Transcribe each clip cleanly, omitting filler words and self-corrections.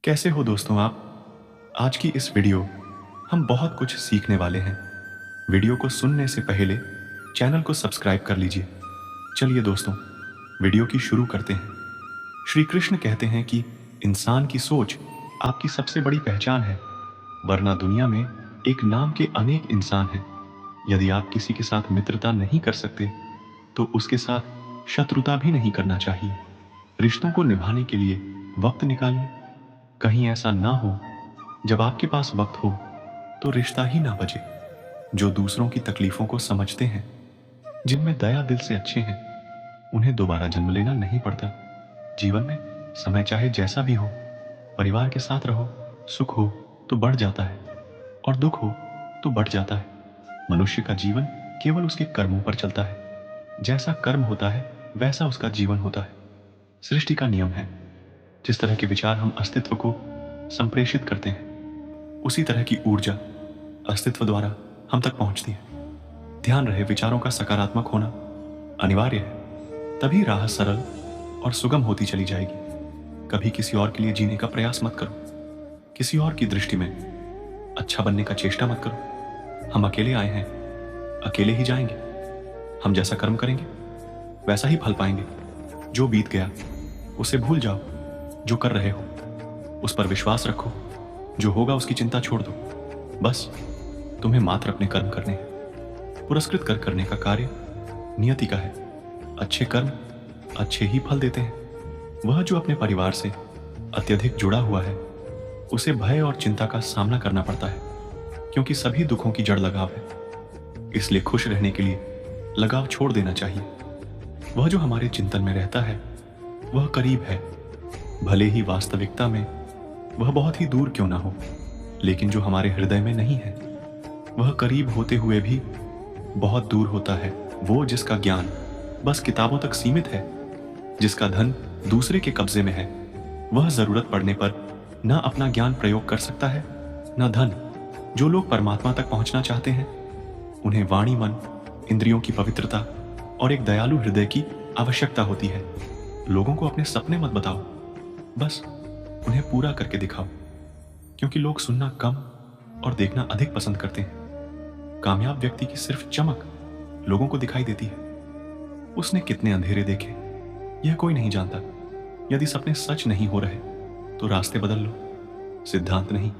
कैसे हो दोस्तों आप? आज की इस वीडियो हम बहुत कुछ सीखने वाले हैं। वीडियो को सुनने से पहले चैनल को सब्सक्राइब कर लीजिए। चलिए दोस्तों, वीडियो की शुरू करते हैं। श्री कृष्ण कहते हैं कि इंसान की सोच आपकी सबसे बड़ी पहचान है, वरना दुनिया में एक नाम के अनेक इंसान हैं। यदि आप किसी के साथ मित्रता नहीं कर सकते, तो उसके साथ शत्रुता भी नहीं करना चाहिए। रिश्तों को निभाने के लिए वक्त निकालिए। कहीं ऐसा ना हो जब आपके पास वक्त हो तो रिश्ता ही ना बचे। जो दूसरों की तकलीफों को समझते हैं, जिनमें दया दिल से अच्छे हैं, उन्हें दोबारा जन्म लेना नहीं पड़ता। जीवन में समय चाहे जैसा भी हो, परिवार के साथ रहो। सुख हो तो बढ़ जाता है और दुख हो तो बढ़ जाता है। मनुष्य का जीवन केवल उसके कर्मों पर चलता है। जैसा कर्म होता है वैसा उसका जीवन होता है। सृष्टि का नियम है, जिस तरह के विचार हम अस्तित्व को संप्रेषित करते हैं, उसी तरह की ऊर्जा अस्तित्व द्वारा हम तक पहुंचती है। ध्यान रहे, विचारों का सकारात्मक होना अनिवार्य है, तभी राह सरल और सुगम होती चली जाएगी। कभी किसी और के लिए जीने का प्रयास मत करो। किसी और की दृष्टि में अच्छा बनने का चेष्टा मत करो। हम अकेले आए हैं, अकेले ही जाएंगे। हम जैसा कर्म करेंगे वैसा ही फल पाएंगे। जो बीत गया उसे भूल जाओ। जो कर रहे हो उस पर विश्वास रखो। जो होगा उसकी चिंता छोड़ दो। बस तुम्हें मात्र अपने कर्म करने हैं। पुरस्कृत कर करने का कार्य नियति का है। अच्छे कर्म अच्छे ही फल देते हैं। वह जो अपने परिवार से अत्यधिक जुड़ा हुआ है, उसे भय और चिंता का सामना करना पड़ता है, क्योंकि सभी दुखों की जड़ लगाव है। इसलिए खुश रहने के लिए लगाव छोड़ देना चाहिए। वह जो हमारे चिंतन में रहता है वह करीब है, भले ही वास्तविकता में वह बहुत ही दूर क्यों ना हो। लेकिन जो हमारे हृदय में नहीं है वह करीब होते हुए भी बहुत दूर होता है। वो जिसका ज्ञान बस किताबों तक सीमित है, जिसका धन दूसरे के कब्जे में है, वह जरूरत पड़ने पर न अपना ज्ञान प्रयोग कर सकता है न धन। जो लोग परमात्मा तक पहुंचना चाहते हैं, उन्हें वाणी, मन, इंद्रियों की पवित्रता और एक दयालु हृदय की आवश्यकता होती है। लोगों को अपने सपने मत बताओ, बस उन्हें पूरा करके दिखाओ, क्योंकि लोग सुनना कम और देखना अधिक पसंद करते हैं। कामयाब व्यक्ति की सिर्फ चमक लोगों को दिखाई देती है। उसने कितने अंधेरे देखे यह कोई नहीं जानता। यदि सपने सच नहीं हो रहे तो रास्ते बदल लो, सिद्धांत नहीं,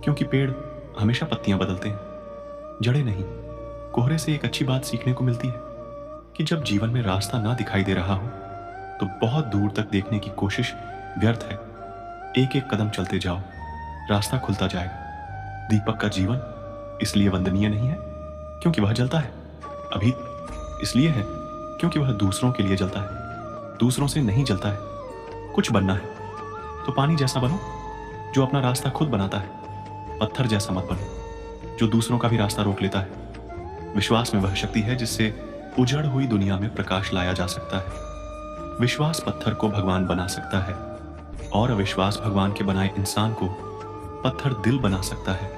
क्योंकि पेड़ हमेशा पत्तियां बदलते हैं, जड़ें नहीं। कोहरे से एक अच्छी बात सीखने को मिलती है कि जब जीवन में रास्ता ना दिखाई दे रहा हो तो बहुत दूर तक देखने की कोशिश व्यर्थ है। एक एक कदम चलते जाओ, रास्ता खुलता जाएगा। दीपक का जीवन इसलिए वंदनीय नहीं है क्योंकि वह जलता है, अभी इसलिए है क्योंकि वह दूसरों के लिए जलता है, दूसरों से नहीं जलता है। कुछ बनना है तो पानी जैसा बनो जो अपना रास्ता खुद बनाता है। पत्थर जैसा मत बनो जो दूसरों का भी रास्ता रोक लेता है। विश्वास में वह शक्ति है जिससे उजड़ हुई दुनिया में प्रकाश लाया जा सकता है। विश्वास पत्थर को भगवान बना सकता है और अविश्वास भगवान के बनाए इंसान को पत्थर दिल बना सकता है।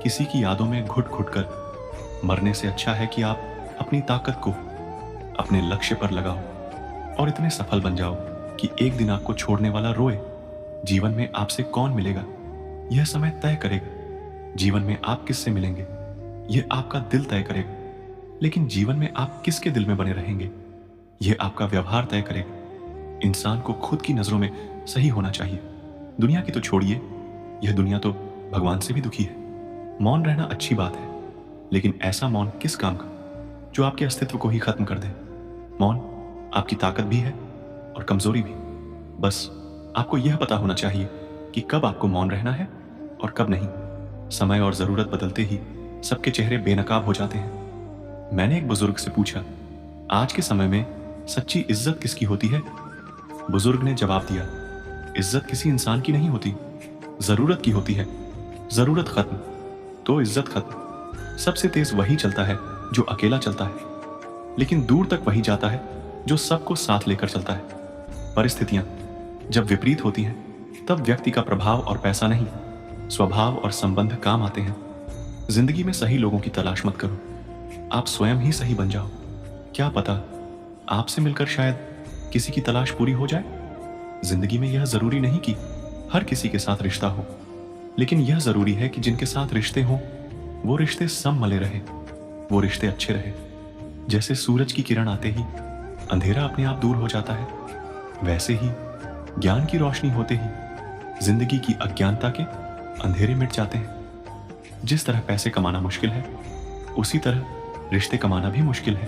किसी की यादों में घुट घुट कर मरने से अच्छा है कि आप अपनी ताकत को अपने लक्ष्य पर लगाओ और इतने सफल बन जाओ कि एक दिन आपको छोड़ने वाला रोए। जीवन में आपसे कौन मिलेगा यह समय तय करेगा। जीवन में आप किससे मिलेंगे यह आपका दिल तय करेगा। लेकिन जीवन में आप किसके दिल में बने रहेंगे यह आपका व्यवहार तय करेगा। इंसान को खुद की नजरों में सही होना चाहिए। दुनिया की तो छोड़िए, यह दुनिया तो भगवान से भी दुखी है। मौन रहना अच्छी बात है, लेकिन ऐसा मौन किस काम का जो आपके अस्तित्व को ही खत्म कर दे। मौन आपकी ताकत भी है और कमजोरी भी। बस आपको यह पता होना चाहिए कि कब आपको मौन रहना है और कब नहीं। समय और जरूरत बदलते ही सबके चेहरे बेनकाब हो जाते हैं। मैंने एक बुजुर्ग से पूछा, आज के समय में सच्ची इज्जत किसकी होती है? बुजुर्ग ने जवाब दिया, इज्जत किसी इंसान की नहीं होती, जरूरत की होती है। जरूरत खत्म तो इज्जत खत्म। सबसे तेज वही चलता है जो अकेला चलता है, लेकिन दूर तक वही जाता है जो सबको साथ लेकर चलता है। परिस्थितियां जब विपरीत होती हैं तब व्यक्ति का प्रभाव और पैसा नहीं, स्वभाव और संबंध काम आते हैं। जिंदगी में सही लोगों की तलाश मत करो, आप स्वयं ही सही बन जाओ। क्या पता आपसे मिलकर शायद किसी की तलाश पूरी हो जाए। जिंदगी में यह जरूरी नहीं कि हर किसी के साथ रिश्ता हो, लेकिन यह जरूरी है कि जिनके साथ रिश्ते हों वो रिश्ते सब मले रहे, वो रिश्ते अच्छे रहे। जैसे सूरज की किरण आते ही अंधेरा अपने आप दूर हो जाता है, वैसे ही ज्ञान की रोशनी होते ही जिंदगी की अज्ञानता के अंधेरे मिट जाते हैं। जिस तरह पैसे कमाना मुश्किल है, उसी तरह रिश्ते कमाना भी मुश्किल है।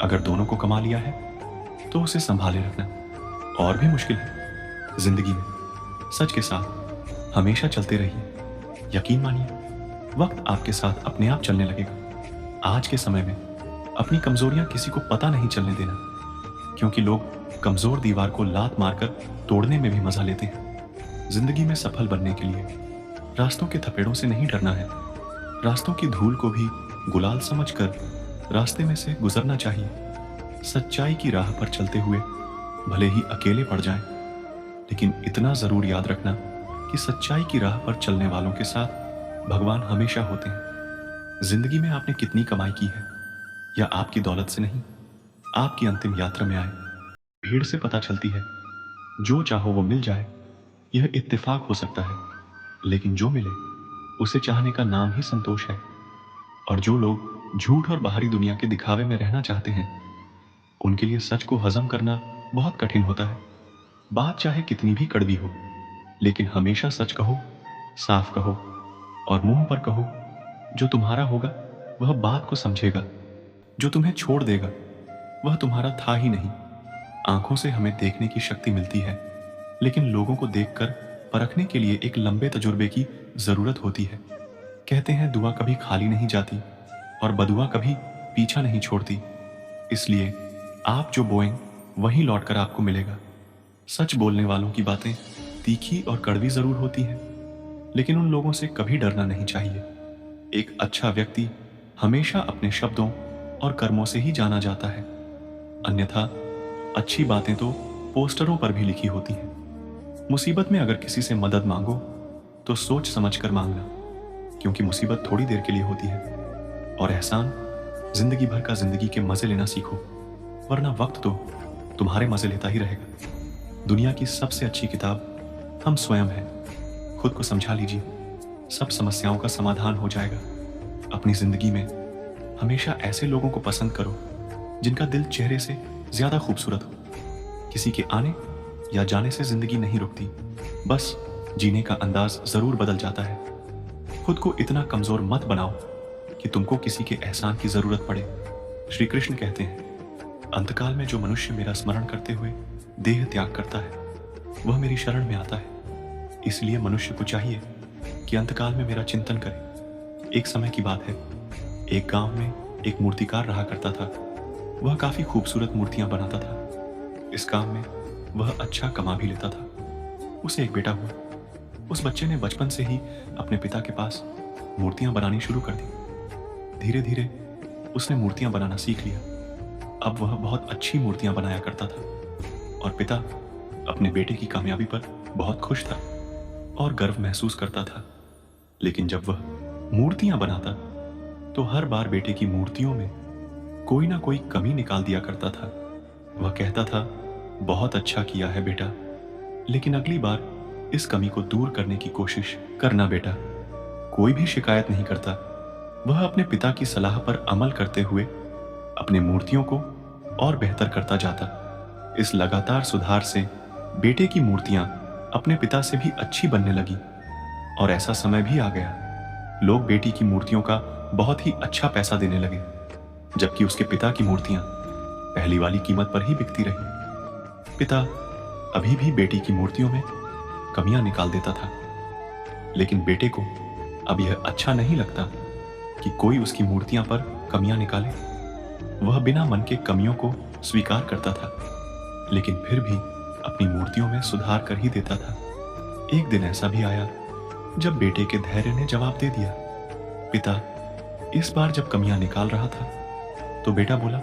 अगर दोनों को कमा लिया है तो उसे संभाले रखना और भी मुश्किल है। जिंदगी में सच के साथ हमेशा चलते रहिए। यकीन मानिए, वक्त आपके साथ अपने आप चलने लगेगा। आज के समय में अपनी कमजोरियां किसी को पता नहीं चलने देना, क्योंकि लोग कमजोर दीवार को लात मारकर तोड़ने में भी मजा लेते हैं। जिंदगी में सफल बनने के लिए रास्तों के थपेड़ों से नहीं डरना है, रास्तों की धूल को भी गुलाल समझकर रास्ते में से गुजरना चाहिए। सच्चाई की राह पर चलते हुए भले ही अकेले पड़ जाएं, लेकिन इतना जरूर याद रखना कि सच्चाई की राह पर चलने वालों के साथ भगवान हमेशा होते हैं। जिंदगी में आपने कितनी कमाई की है, या आपकी दौलत से नहीं, आपकी अंतिम यात्रा में आए भीड़ से पता चलती है। जो चाहो वो मिल जाए, यह इत्तेफाक हो सकता है, लेकिन जो मिले उसे चाहने का नाम ही संतोष है। और जो लोग झूठ और बाहरी दुनिया के दिखावे में रहना चाहते हैं, उनके लिए सच को हजम करना बहुत कठिन होता है। बात चाहे कितनी भी कड़वी हो, लेकिन हमेशा सच कहो, साफ कहो और मुंह पर कहो। जो तुम्हारा होगा वह बात को समझेगा, जो तुम्हें छोड़ देगा वह तुम्हारा था ही नहीं। आंखों से हमें देखने की शक्ति मिलती है, लेकिन लोगों को देखकर परखने के लिए एक लंबे तजुर्बे की जरूरत होती है। कहते हैं दुआ कभी खाली नहीं जाती और बदुआ कभी पीछा नहीं छोड़ती। इसलिए आप जो बोएं वही लौटकर आपको मिलेगा। सच बोलने वालों की बातें तीखी और कड़वी जरूर होती हैं, लेकिन उन लोगों से कभी डरना नहीं चाहिए। एक अच्छा व्यक्ति हमेशा अपने शब्दों और कर्मों से ही जाना जाता है, अन्यथा अच्छी बातें तो पोस्टरों पर भी लिखी होती हैं। मुसीबत में अगर किसी से मदद मांगो तो सोच समझकर मांगना, क्योंकि मुसीबत थोड़ी देर के लिए होती है और एहसान जिंदगी भर का। जिंदगी के मजे लेना सीखो, वरना वक्त तो तुम्हारे मजे लेता ही रहेगा। दुनिया की सबसे अच्छी किताब हम स्वयं हैं। खुद को समझा लीजिए, सब समस्याओं का समाधान हो जाएगा। अपनी जिंदगी में हमेशा ऐसे लोगों को पसंद करो जिनका दिल चेहरे से ज्यादा खूबसूरत हो। किसी के आने या जाने से जिंदगी नहीं रुकती, बस जीने का अंदाज जरूर बदल जाता है। खुद को इतना कमजोर मत बनाओ कि तुमको किसी के एहसान की जरूरत पड़े। श्री कृष्ण कहते हैं, अंतकाल में जो मनुष्य मेरा स्मरण करते हुए देह त्याग करता है वह मेरी शरण में आता है। इसलिए मनुष्य को चाहिए कि अंतकाल में मेरा चिंतन करे। एक समय की बात है, एक गांव में एक मूर्तिकार रहा करता था। वह काफी खूबसूरत मूर्तियां बनाता था। इस काम में वह अच्छा कमा भी लेता था। उसे एक बेटा हुआ। उस बच्चे ने बचपन से ही अपने पिता के पास मूर्तियां बनानी शुरू कर दी। धीरे धीरे उसने मूर्तियां बनाना सीख लिया। अब वह बहुत अच्छी मूर्तियां बनाया करता था और पिता अपने बेटे की कामयाबी पर बहुत खुश था और गर्व महसूस करता था। लेकिन जब वह मूर्तियां बनाता तो हर बार बेटे की मूर्तियों में कोई ना कोई कमी निकाल दिया करता था। वह कहता था, बहुत अच्छा किया है बेटा, लेकिन अगली बार इस कमी को दूर करने की कोशिश करना बेटा। कोई भी शिकायत नहीं करता। वह अपने पिता की सलाह पर अमल करते हुए अपने मूर्तियों को और बेहतर करता जाता। इस लगातार सुधार से बेटे की मूर्तियां अपने पिता से भी अच्छी बनने लगी और ऐसा समय भी आ गया, लोग बेटी की मूर्तियों का बहुत ही अच्छा पैसा देने लगे, जबकि उसके पिता की मूर्तियां पहली वाली कीमत पर ही बिकती रही। पिता अभी भी बेटी की मूर्तियों में कमियां निकाल देता था, लेकिन बेटे को अब यह अच्छा नहीं लगता कि कोई उसकी मूर्तियां पर कमियां निकाले। वह बिना मन के कमियों को स्वीकार करता था, लेकिन फिर भी अपनी मूर्तियों में सुधार कर ही देता था। एक दिन ऐसा भी आया जब बेटे के धैर्य ने जवाब दे दिया। पिता इस बार जब कमियां निकाल रहा था तो बेटा बोला,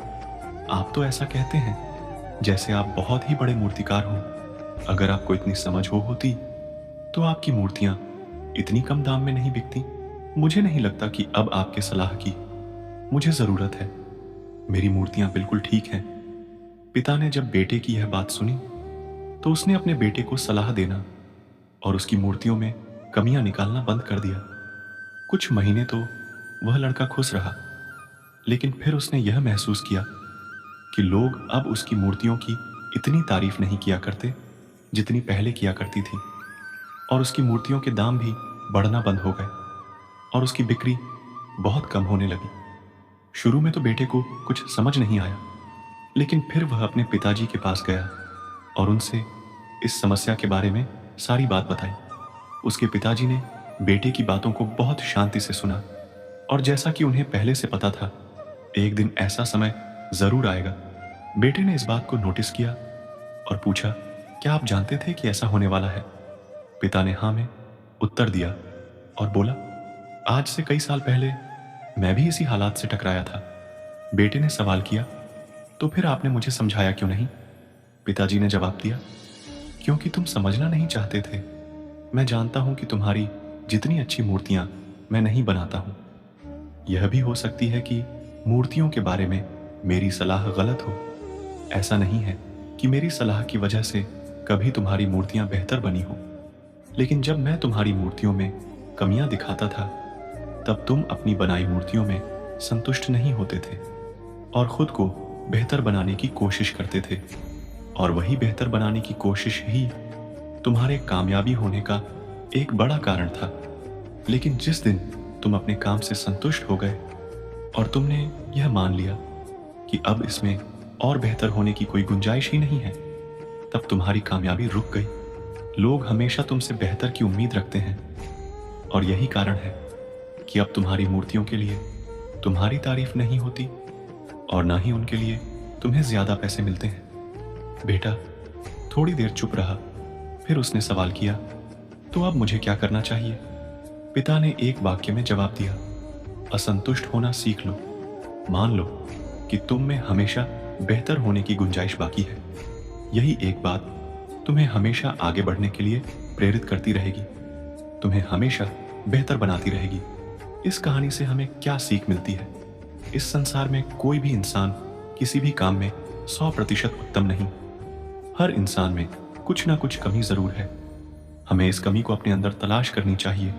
आप तो ऐसा कहते हैं जैसे आप बहुत ही बड़े मूर्तिकार हो। अगर आपको इतनी समझ होती तो आपकी मूर्तियां इतनी कम दाम में नहीं बिकती। मुझे नहीं लगता कि अब आपके सलाह की मुझे जरूरत है। मेरी मूर्तियां बिल्कुल ठीक हैं। पिता ने जब बेटे की यह बात सुनी तो उसने अपने बेटे को सलाह देना और उसकी मूर्तियों में कमियां निकालना बंद कर दिया। कुछ महीने तो वह लड़का खुश रहा, लेकिन फिर उसने यह महसूस किया कि लोग अब उसकी मूर्तियों की इतनी तारीफ नहीं किया करते जितनी पहले किया करती थी, और उसकी मूर्तियों के दाम भी बढ़ना बंद हो गए और उसकी बिक्री बहुत कम होने लगी। शुरू में तो बेटे को कुछ समझ नहीं आया, लेकिन फिर वह अपने पिताजी के पास गया और उनसे इस समस्या के बारे में सारी बात बताई। उसके पिताजी ने बेटे की बातों को बहुत शांति से सुना, और जैसा कि उन्हें पहले से पता था, एक दिन ऐसा समय जरूर आएगा। बेटे ने इस बात को नोटिस किया और पूछा, क्या आप जानते थे कि ऐसा होने वाला है? पिता ने हाँ में उत्तर दिया और बोला, आज से कई साल पहले मैं भी इसी हालात से टकराया था। बेटे ने सवाल किया, तो फिर आपने मुझे समझाया क्यों नहीं? पिताजी ने जवाब दिया, क्योंकि तुम समझना नहीं चाहते थे। मैं जानता हूं कि तुम्हारी जितनी अच्छी मूर्तियां मैं नहीं बनाता हूं। यह भी हो सकती है कि मूर्तियों के बारे में मेरी सलाह गलत हो। ऐसा नहीं है कि मेरी सलाह की वजह से कभी तुम्हारी मूर्तियां बेहतर बनी हो, लेकिन जब मैं तुम्हारी मूर्तियों में कमियां दिखाता था, तब तुम अपनी बनाई मूर्तियों में संतुष्ट नहीं होते थे और खुद को बेहतर बनाने की कोशिश करते थे, और वही बेहतर बनाने की कोशिश ही तुम्हारे कामयाबी होने का एक बड़ा कारण था। लेकिन जिस दिन तुम अपने काम से संतुष्ट हो गए और तुमने यह मान लिया कि अब इसमें और बेहतर होने की कोई गुंजाइश ही नहीं है, तब तुम्हारी कामयाबी रुक गई। लोग हमेशा तुमसे बेहतर की उम्मीद रखते हैं, और यही कारण है कि अब तुम्हारी मूर्तियों के लिए तुम्हारी तारीफ नहीं होती और ना ही उनके लिए तुम्हें ज्यादा पैसे मिलते हैं। बेटा थोड़ी देर चुप रहा, फिर उसने सवाल किया, तो अब मुझे क्या करना चाहिए? पिता ने एक वाक्य में जवाब दिया, असंतुष्ट होना सीख लो। मान लो कि तुम में हमेशा बेहतर होने की गुंजाइश बाकी है। यही एक बात तुम्हें हमेशा आगे बढ़ने के लिए प्रेरित करती रहेगी, तुम्हें हमेशा बेहतर बनाती रहेगी। इस कहानी से हमें क्या सीख मिलती है? इस संसार में कोई भी इंसान किसी भी काम में 100% उत्तम नहीं। हर इंसान में कुछ ना कुछ कमी जरूर है। हमें इस कमी को अपने अंदर तलाश करनी चाहिए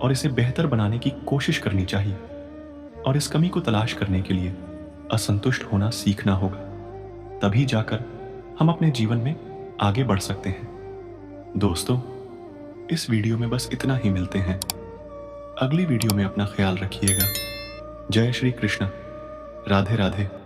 और इसे बेहतर बनाने की कोशिश करनी चाहिए, और इस कमी को तलाश करने के लिए असंतुष्ट होना सीखना होगा। तभी जाकर हम अपने जीवन में आगे बढ़ सकते हैं। दोस्तों, इस वीडियो में बस इतना ही। मिलते हैं अगली वीडियो में। अपना ख्याल रखिएगा। जय श्री कृष्ण। राधे राधे।